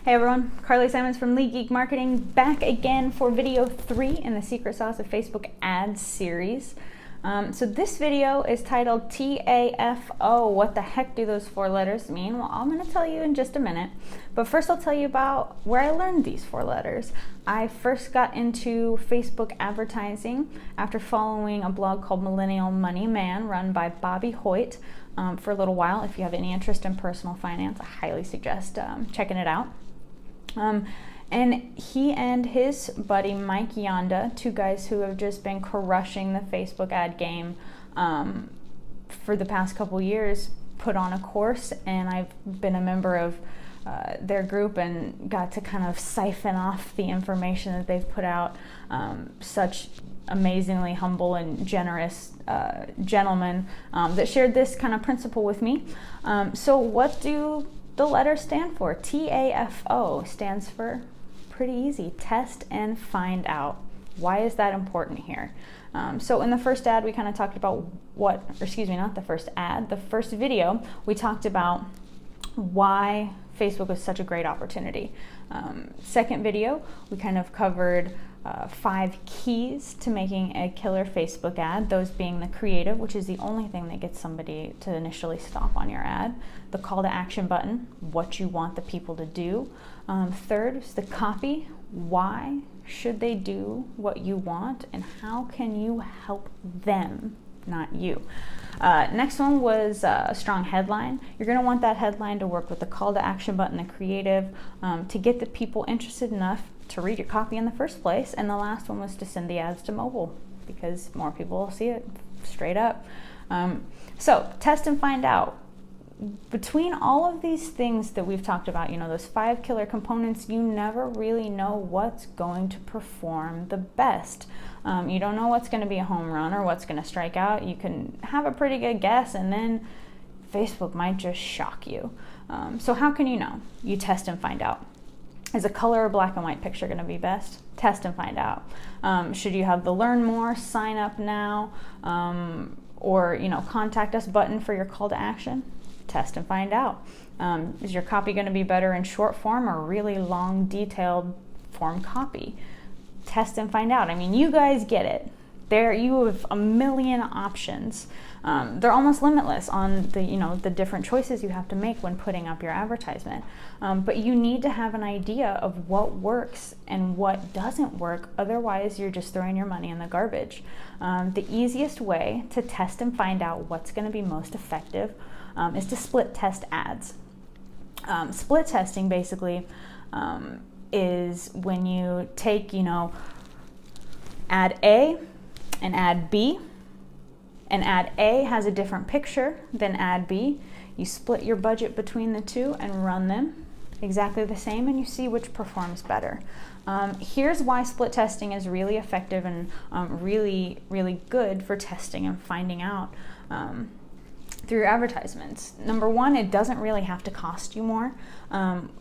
Hey everyone, Carly Simons from Lead Geek Marketing, back again for video 3 in the Secret Sauce of Facebook Ads series. So this video is titled TAFO. What the heck do those 4 letters mean? Well, I'm going to tell you in just a minute. But first I'll tell you about where I learned these 4 letters. I first got into Facebook advertising after following a blog called Millennial Money Man run by Bobby Hoyt for a little while. If you have any interest in personal finance, I highly suggest checking it out. And he and his buddy Mike Yonda, 2 guys who have just been crushing the Facebook ad game for the past couple years, put on a course, and I've been a member of their group and got to kind of siphon off the information that they've put out. Such amazingly humble and generous gentlemen that shared this kind of principle with me. So what do the letters stand for? TAFO stands for, pretty easy, test and find out. Why is that important here? So in the first ad, we kind of talked about not the first ad, the first video, we talked about why Facebook is such a great opportunity. Second video, we kind of covered 5 keys to making a killer Facebook ad, those being the creative, which is the only thing that gets somebody to initially stop on your ad, the call to action button, what you want the people to do. Third is the copy, why should they do what you want, and how can you help them, not you. Next one was a strong headline. You're going to want that headline to work with the call to action button, the creative, to get the people interested enough to read your copy in the first place. And the last one was to send the ads to mobile, because more people will see it, straight up. So test and find out. Between all of these things that we've talked about, those 5 killer components, you never really know what's going to perform the best. You don't know what's going to be a home run or what's going to strike out. You can have a pretty good guess, and then Facebook might just shock you. So how can you know? You test and find out. Is a color or black and white picture going to be best? Test and find out. Should you have the learn more, sign up now, or contact us button for your call to action? Test and find out. Is your copy going to be better in short form or really long, detailed form copy? Test and find out. I mean, you guys get it. There, you have a million options. They're almost limitless on the different choices you have to make when putting up your advertisement. But you need to have an idea of what works and what doesn't work. Otherwise, you're just throwing your money in the garbage. The easiest way to test and find out what's going to be most effective is to split test ads. Split testing basically is when you take, ad A and ad B, and ad A has a different picture than ad B. You split your budget between the 2 and run them exactly the same, and you see which performs better. Here's why split testing is really effective and really, really good for testing and finding out through your advertisements. Number 1, it doesn't really have to cost you more.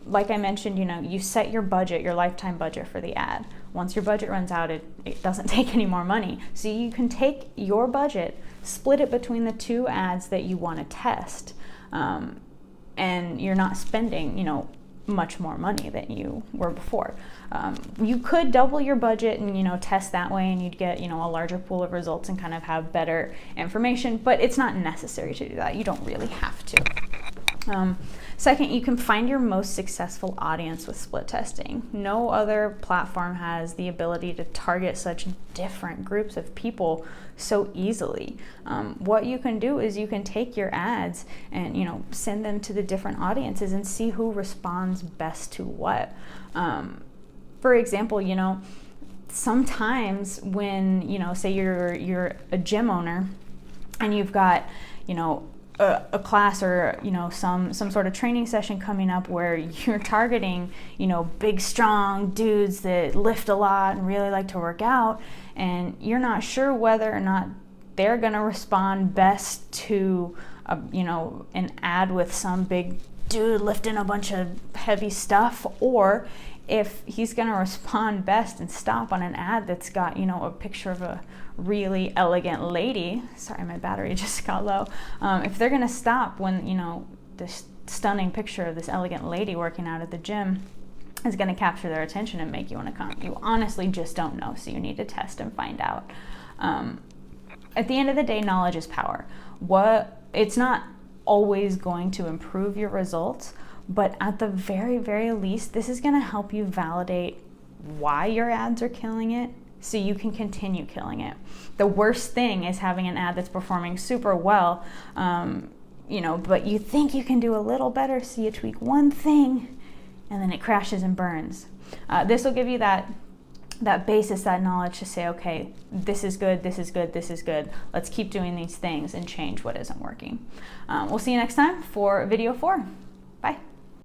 Like I mentioned, you set your budget, your lifetime budget for the ad. Once your budget runs out, it doesn't take any more money. So you can take your budget, split it between the 2 ads that you want to test, and you're not spending, much more money than you were before. You could double your budget and test that way, and you'd get a larger pool of results and kind of have better information, but it's not necessary to do that. You don't really have to. Second, you can find your most successful audience with split testing. No other platform has the ability to target such different groups of people so easily. What you can do is you can take your ads and send them to the different audiences and see who responds best to what. For example, sometimes when say you're a gym owner and you've got a class or some sort of training session coming up where you're targeting big strong dudes that lift a lot and really like to work out, and you're not sure whether or not they're going to respond best to an ad with some big dude lifting a bunch of heavy stuff, or if he's going to respond best and stop on an ad that's got a picture of a really elegant lady. Sorry, my battery just got low. If they're going to stop when this stunning picture of this elegant lady working out at the gym is going to capture their attention and make you want to come. You honestly just don't know, so you need to test and find out. At the end of the day, knowledge is power. It's not always going to improve your results, but at the very, very least, this is going to help you validate why your ads are killing it, so you can continue killing it. The worst thing is having an ad that's performing super well, but you think you can do a little better, so you tweak one thing, and then it crashes and burns. This will give you that basis, that knowledge to say, okay, this is good, this is good, this is good. Let's keep doing these things and change what isn't working. We'll see you next time for video 4.